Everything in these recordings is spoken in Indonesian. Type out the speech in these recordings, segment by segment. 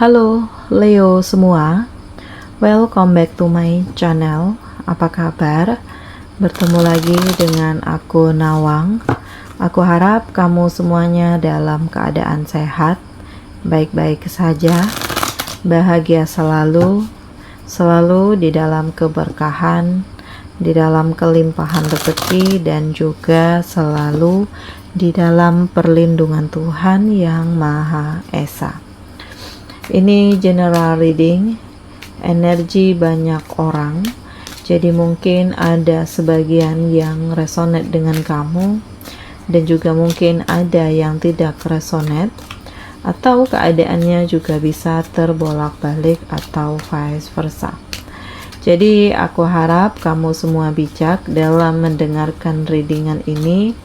Halo Leo semua, welcome back to my channel. Apa kabar? Bertemu lagi dengan aku Nawang. Aku harap kamu semuanya dalam keadaan sehat, baik-baik saja, bahagia selalu, selalu di dalam keberkahan, di dalam kelimpahan rezeki, dan juga selalu di dalam perlindungan Tuhan yang Maha Esa. Ini general reading, energi banyak orang, jadi mungkin ada sebagian yang resonate dengan kamu, dan juga mungkin ada yang tidak resonate, atau keadaannya juga bisa terbolak-balik atau vice versa. Jadi aku harap kamu semua bijak dalam mendengarkan readingan ini.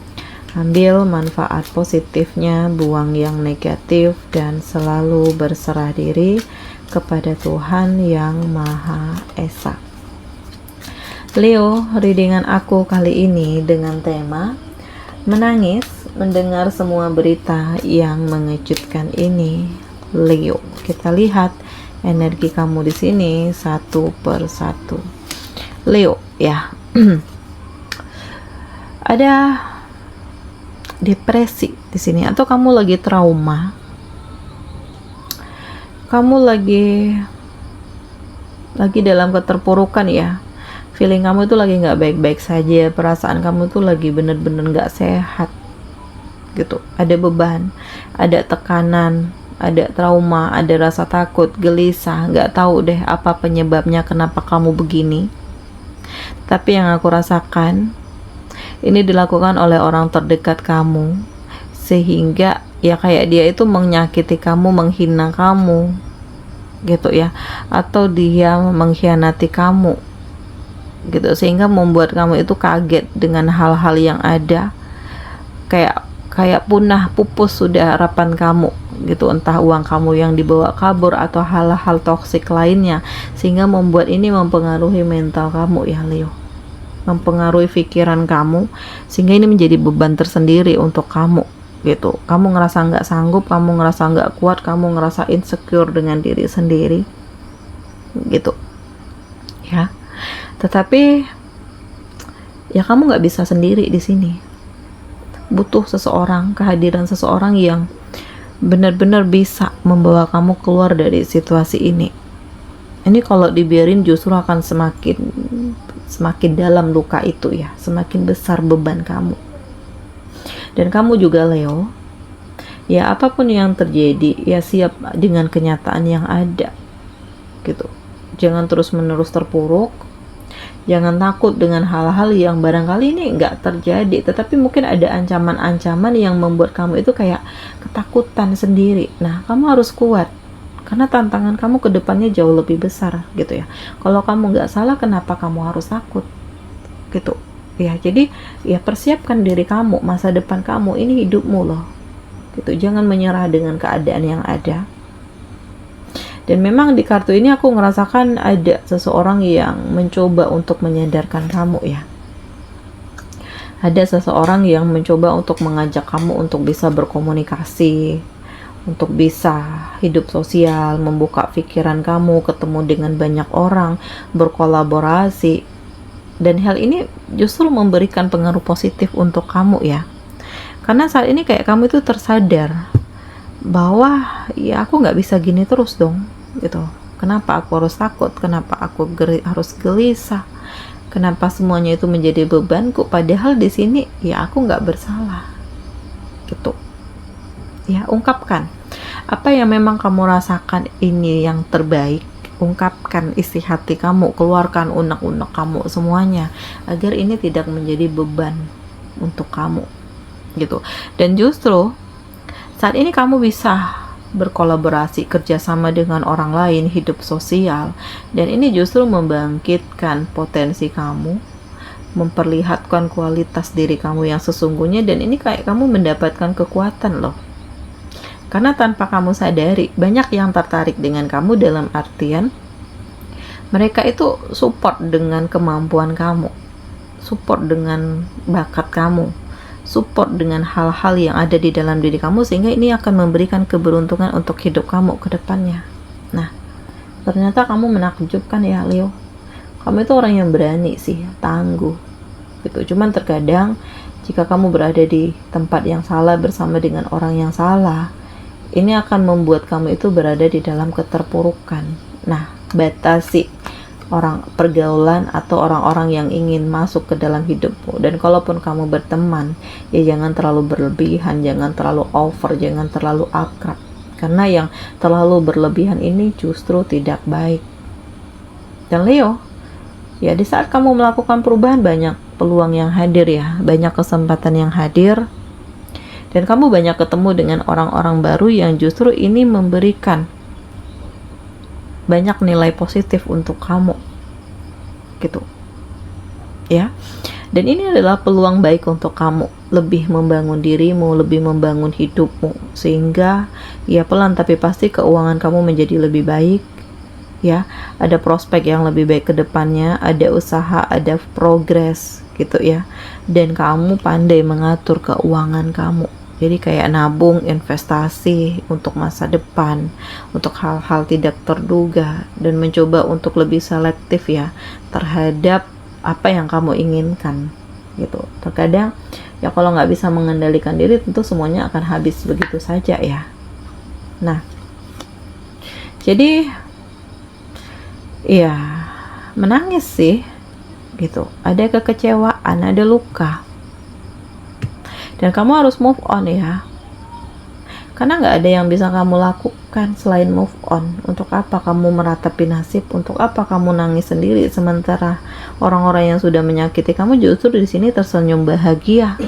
Ambil manfaat positifnya, buang yang negatif, dan selalu berserah diri kepada Tuhan yang Maha Esa. Leo, readingan aku kali ini dengan tema menangis mendengar semua berita yang mengejutkan ini. Leo, kita lihat energi kamu di sini satu persatu. Leo, ya. Ada depresi di sini, atau kamu lagi trauma, kamu lagi dalam keterpurukan ya, feeling kamu itu lagi nggak baik-baik saja, perasaan kamu tuh lagi bener-bener nggak sehat gitu, ada beban, ada tekanan, ada trauma, ada rasa takut, gelisah, nggak tahu deh apa penyebabnya, kenapa kamu begini. Tapi yang aku rasakan, ini dilakukan oleh orang terdekat kamu, sehingga ya kayak dia itu menyakiti kamu, menghina kamu gitu ya, atau dia mengkhianati kamu gitu, sehingga membuat kamu itu kaget dengan hal-hal yang ada, kayak punah pupus sudah harapan kamu gitu, entah uang kamu yang dibawa kabur atau hal-hal toksik lainnya, sehingga membuat ini mempengaruhi mental kamu ya Leo, mempengaruhi pikiran kamu, sehingga ini menjadi beban tersendiri untuk kamu gitu. Kamu ngerasa nggak sanggup, kamu ngerasa nggak kuat, kamu ngerasa insecure dengan diri sendiri gitu ya. Tetapi ya kamu nggak bisa sendiri di sini, butuh seseorang, kehadiran seseorang yang benar-benar bisa membawa kamu keluar dari situasi ini. Ini kalau dibiarin justru akan semakin dalam luka itu ya, semakin besar beban kamu. Dan kamu juga Leo, ya apapun yang terjadi, ya siap dengan kenyataan yang ada gitu. Jangan terus-menerus terpuruk, jangan takut dengan hal-hal yang barangkali ini nggak terjadi, tetapi mungkin ada ancaman-ancaman yang membuat kamu itu kayak ketakutan sendiri. Nah, kamu harus kuat, karena tantangan kamu ke depannya jauh lebih besar gitu ya. Kalau kamu nggak salah, kenapa kamu harus takut gitu ya. Jadi ya persiapkan diri kamu, masa depan kamu, ini hidupmu loh gitu. Jangan menyerah dengan keadaan yang ada. Dan memang di kartu ini aku ngerasakan ada seseorang yang mencoba untuk menyadarkan kamu ya. Ada seseorang yang mencoba untuk mengajak kamu untuk bisa berkomunikasi, untuk bisa hidup sosial, membuka pikiran kamu, ketemu dengan banyak orang, berkolaborasi. Dan hal ini justru memberikan pengaruh positif untuk kamu ya. Karena saat ini kayak kamu itu tersadar bahwa ya aku nggak bisa gini terus dong gitu. Kenapa aku harus takut? Kenapa aku harus gelisah? Kenapa semuanya itu menjadi bebanku? Padahal di sini ya aku nggak bersalah gitu. Ya, ungkapkan apa yang memang kamu rasakan, ini yang terbaik. Ungkapkan isi hati kamu, keluarkan unek-unek kamu semuanya, agar ini tidak menjadi beban untuk kamu gitu. Dan justru saat ini kamu bisa berkolaborasi, kerjasama dengan orang lain, hidup sosial, dan ini justru membangkitkan potensi kamu, memperlihatkan kualitas diri kamu yang sesungguhnya, dan ini kayak kamu mendapatkan kekuatan loh. Karena tanpa kamu sadari, banyak yang tertarik dengan kamu, dalam artian mereka itu support dengan kemampuan kamu, support dengan bakat kamu, support dengan hal-hal yang ada di dalam diri kamu, sehingga ini akan memberikan keberuntungan untuk hidup kamu ke depannya Nah, ternyata kamu menakjubkan ya Leo. Kamu itu orang yang berani sih, tangguh gitu. Cuman terkadang jika kamu berada di tempat yang salah bersama dengan orang yang salah, ini akan membuat kamu itu berada di dalam keterpurukan. Nah, batasi orang pergaulan atau orang-orang yang ingin masuk ke dalam hidupmu. Dan kalaupun kamu berteman, ya jangan terlalu berlebihan, jangan terlalu over, jangan terlalu akrab. Karena yang terlalu berlebihan ini justru tidak baik. Dan Leo, ya di saat kamu melakukan perubahan, banyak peluang yang hadir ya, banyak kesempatan yang hadir, dan kamu banyak ketemu dengan orang-orang baru yang justru ini memberikan banyak nilai positif untuk kamu gitu ya. Dan ini adalah peluang baik untuk kamu lebih membangun dirimu, lebih membangun hidupmu, sehingga ya pelan tapi pasti keuangan kamu menjadi lebih baik ya, ada prospek yang lebih baik ke depannya, ada usaha, ada progres gitu ya. Dan kamu pandai mengatur keuangan kamu, jadi kayak nabung, investasi untuk masa depan, untuk hal-hal tidak terduga, dan mencoba untuk lebih selektif ya terhadap apa yang kamu inginkan gitu. Terkadang ya kalau nggak bisa mengendalikan diri, tentu semuanya akan habis begitu saja ya. Nah, jadi ya menangis sih gitu, ada kekecewaan, ada luka, dan kamu harus move on ya, karena nggak ada yang bisa kamu lakukan selain move on. Untuk apa kamu meratapi nasib, untuk apa kamu nangis sendiri sementara orang-orang yang sudah menyakiti kamu justru di sini tersenyum bahagia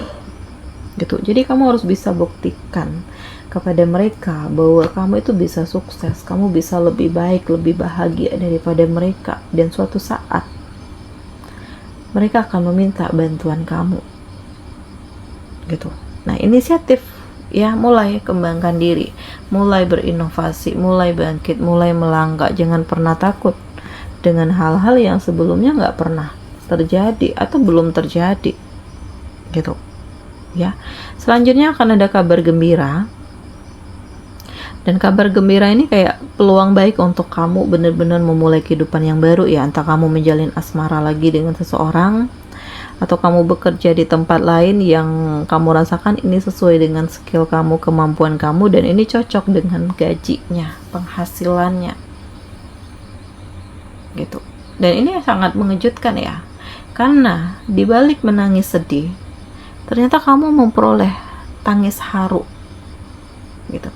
gitu. Jadi kamu harus bisa buktikan kepada mereka bahwa kamu itu bisa sukses, kamu bisa lebih baik, lebih bahagia daripada mereka, dan suatu saat mereka akan meminta bantuan kamu gitu. Nah, inisiatif ya, mulai kembangkan diri, mulai berinovasi, mulai bangkit, mulai melangkah. Jangan pernah takut dengan hal-hal yang sebelumnya nggak pernah terjadi atau belum terjadi gitu ya. Selanjutnya akan ada kabar gembira. Dan kabar gembira ini kayak peluang baik untuk kamu benar-benar memulai kehidupan yang baru ya. Entah kamu menjalin asmara lagi dengan seseorang, atau kamu bekerja di tempat lain yang kamu rasakan ini sesuai dengan skill kamu, kemampuan kamu, dan ini cocok dengan gajinya, penghasilannya gitu. Dan ini sangat mengejutkan ya, karena dibalik menangis sedih, ternyata kamu memperoleh tangis haru gitu.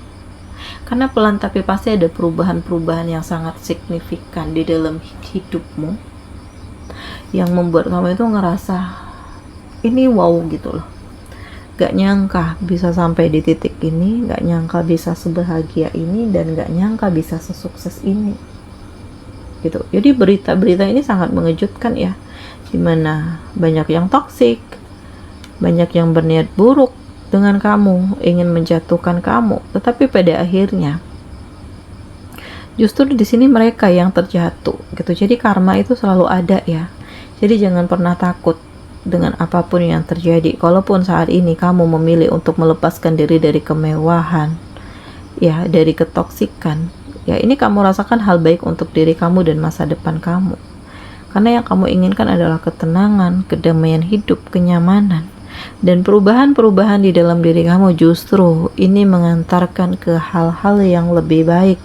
Karena pelan tapi pasti ada perubahan-perubahan yang sangat signifikan di dalam hidupmu, yang membuat kamu itu ngerasa ini wow gitu loh. Gak nyangka bisa sampai di titik ini, gak nyangka bisa sebahagia ini, dan gak nyangka bisa sesukses ini gitu. Jadi berita-berita ini sangat mengejutkan ya, dimana banyak yang toksik, banyak yang berniat buruk dengan kamu, ingin menjatuhkan kamu, tetapi pada akhirnya justru di sini mereka yang terjatuh gitu. Jadi karma itu selalu ada ya. Jadi jangan pernah takut dengan apapun yang terjadi. Kalaupun saat ini kamu memilih untuk melepaskan diri dari kemewahan ya, dari ketoksikan ya, ini kamu rasakan hal baik untuk diri kamu dan masa depan kamu. Karena yang kamu inginkan adalah ketenangan, kedamaian hidup, kenyamanan. Dan perubahan-perubahan di dalam diri kamu justru ini mengantarkan ke hal-hal yang lebih baik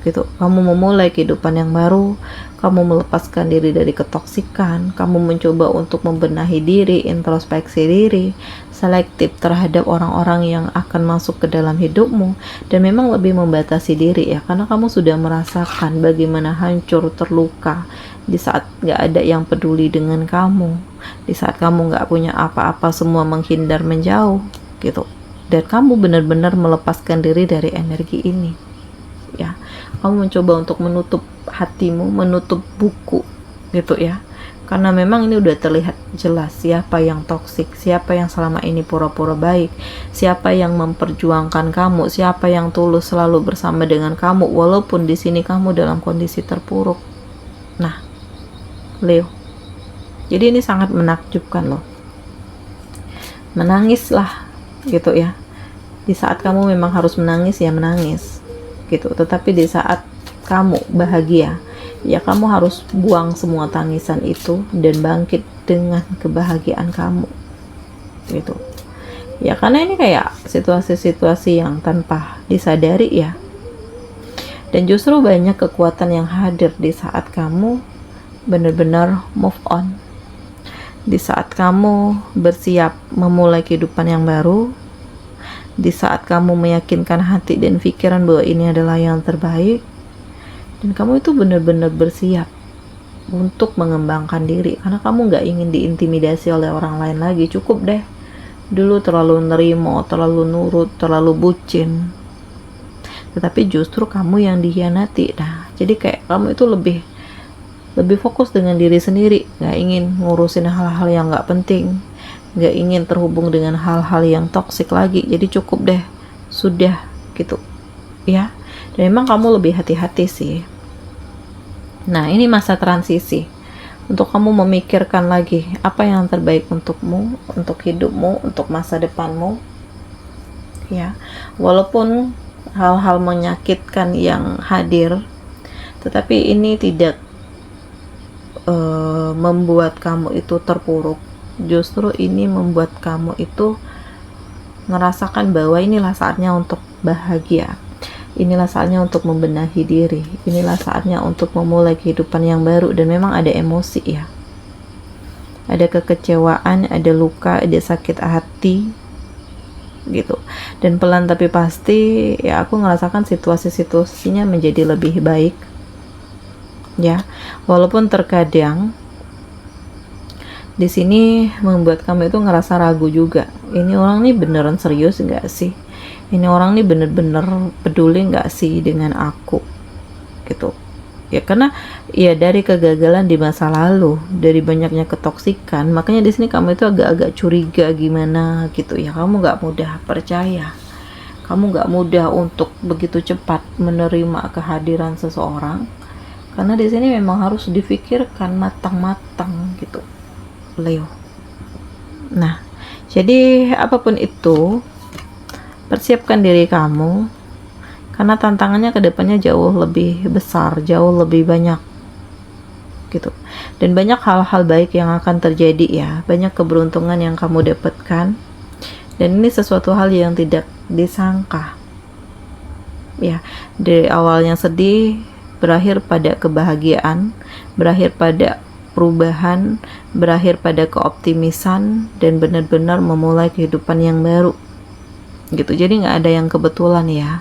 gitu. Kamu memulai kehidupan yang baru, kamu melepaskan diri dari ketoksikan, kamu mencoba untuk membenahi diri, introspeksi diri, selektif terhadap orang-orang yang akan masuk ke dalam hidupmu, dan memang lebih membatasi diri ya, karena kamu sudah merasakan bagaimana hancur, terluka di saat gak ada yang peduli dengan kamu, di saat kamu gak punya apa-apa, semua menghindar, menjauh gitu. Dan kamu benar-benar melepaskan diri dari energi ini ya. Kamu mencoba untuk menutup hatimu, menutup buku gitu ya, karena memang ini udah terlihat jelas siapa yang toksik, siapa yang selama ini pura-pura baik, siapa yang memperjuangkan kamu, siapa yang tulus selalu bersama dengan kamu walaupun di sini kamu dalam kondisi terpuruk. Nah Leo, jadi ini sangat menakjubkan loh. Menangislah gitu ya, di saat kamu memang harus menangis ya menangis gitu. Tetapi di saat kamu bahagia, ya kamu harus buang semua tangisan itu dan bangkit dengan kebahagiaan kamu gitu. Ya karena ini kayak situasi-situasi yang tanpa disadari ya. Dan justru banyak kekuatan yang hadir di saat kamu benar-benar move on. Di saat kamu bersiap memulai kehidupan yang baru, di saat kamu meyakinkan hati dan pikiran bahwa ini adalah yang terbaik, dan kamu itu benar-benar bersiap untuk mengembangkan diri, karena kamu nggak ingin diintimidasi oleh orang lain lagi. Cukup deh, dulu terlalu nerimo, terlalu nurut, terlalu bucin, tetapi justru kamu yang dikhianati. Nah, jadi kayak kamu itu lebih fokus dengan diri sendiri, nggak ingin ngurusin hal-hal yang nggak penting, nggak ingin terhubung dengan hal-hal yang toksik lagi. Jadi cukup deh, sudah gitu ya. Dan memang kamu lebih hati-hati sih. Nah, ini masa transisi untuk kamu memikirkan lagi apa yang terbaik untukmu, untuk hidupmu, untuk masa depanmu ya. Walaupun hal-hal menyakitkan yang hadir, tetapi ini tidak membuat kamu itu terpuruk. Justru ini membuat kamu itu merasakan bahwa inilah saatnya untuk bahagia, inilah saatnya untuk membenahi diri, inilah saatnya untuk memulai kehidupan yang baru. Dan memang ada emosi ya, ada kekecewaan, ada luka, ada sakit hati gitu. Dan pelan tapi pasti ya aku ngerasakan situasi-situasinya menjadi lebih baik ya. Walaupun terkadang di sini membuat kamu itu ngerasa ragu juga. Ini orang nih beneran serius nggak sih? Ini orang nih bener-bener peduli nggak sih dengan aku gitu ya. Karena ya dari kegagalan di masa lalu, dari banyaknya ketoksikan, makanya di sini kamu itu agak-agak curiga gimana gitu ya. Kamu nggak mudah percaya, kamu nggak mudah untuk begitu cepat menerima kehadiran seseorang, karena di sini memang harus difikirkan matang-matang gitu, Leo. Nah, jadi apapun itu, persiapkan diri kamu, karena tantangannya kedepannya jauh lebih besar, jauh lebih banyak gitu. Dan banyak hal-hal baik yang akan terjadi ya, banyak keberuntungan yang kamu dapatkan, dan ini sesuatu hal yang tidak disangka ya. Dari awalnya sedih, berakhir pada kebahagiaan, berakhir pada perubahan, berakhir pada keoptimisan, dan benar-benar memulai kehidupan yang baru gitu. Jadi nggak ada yang kebetulan ya,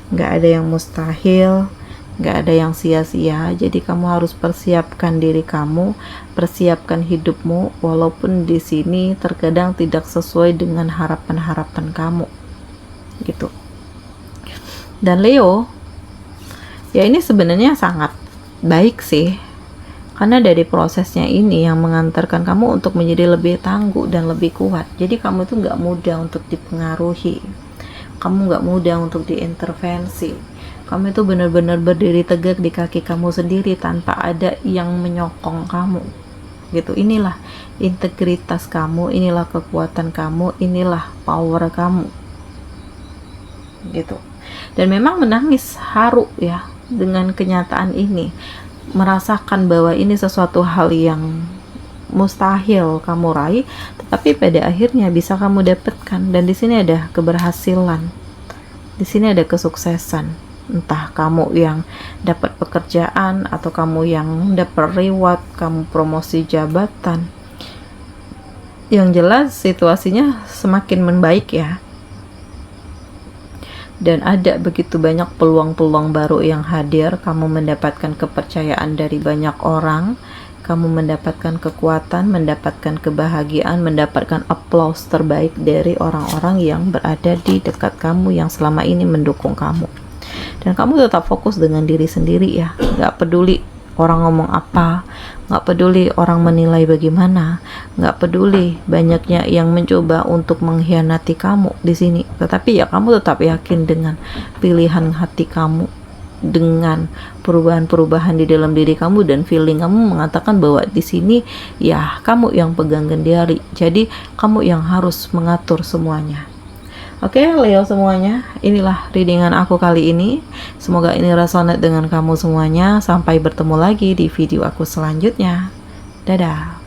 nggak ada yang mustahil, nggak ada yang sia-sia. Jadi kamu harus persiapkan diri kamu, persiapkan hidupmu, walaupun di sini terkadang tidak sesuai dengan harapan-harapan kamu gitu. Dan Leo ya, ini sebenarnya sangat baik sih, karena dari prosesnya ini yang mengantarkan kamu untuk menjadi lebih tangguh dan lebih kuat. Jadi kamu itu nggak mudah untuk dipengaruhi, kamu nggak mudah untuk diintervensi, kamu itu benar-benar berdiri tegak di kaki kamu sendiri tanpa ada yang menyokong kamu gitu. Inilah integritas kamu, inilah kekuatan kamu, inilah power kamu gitu. Dan memang menangis haru ya dengan kenyataan ini, merasakan bahwa ini sesuatu hal yang mustahil kamu raih, tetapi pada akhirnya bisa kamu dapatkan. Dan di sini ada keberhasilan, di sini ada kesuksesan. Entah kamu yang dapat pekerjaan, atau kamu yang dapat reward, kamu promosi jabatan. Yang jelas situasinya semakin membaik ya. Dan ada begitu banyak peluang-peluang baru yang hadir. Kamu mendapatkan kepercayaan dari banyak orang, kamu mendapatkan kekuatan, mendapatkan kebahagiaan, mendapatkan aplaus terbaik dari orang-orang yang berada di dekat kamu, yang selama ini mendukung kamu. Dan kamu tetap fokus dengan diri sendiri ya, gak peduli orang ngomong apa, gak peduli orang menilai bagaimana, gak peduli banyaknya yang mencoba untuk mengkhianati kamu di sini. Tetapi ya kamu tetap yakin dengan pilihan hati kamu, dengan perubahan-perubahan di dalam diri kamu, dan feeling kamu mengatakan bahwa di sini ya kamu yang pegang kendali. Jadi kamu yang harus mengatur semuanya. Oke, Leo semuanya, inilah readingan aku kali ini. Semoga ini resonate dengan kamu semuanya. Sampai bertemu lagi di video aku selanjutnya. Dadah.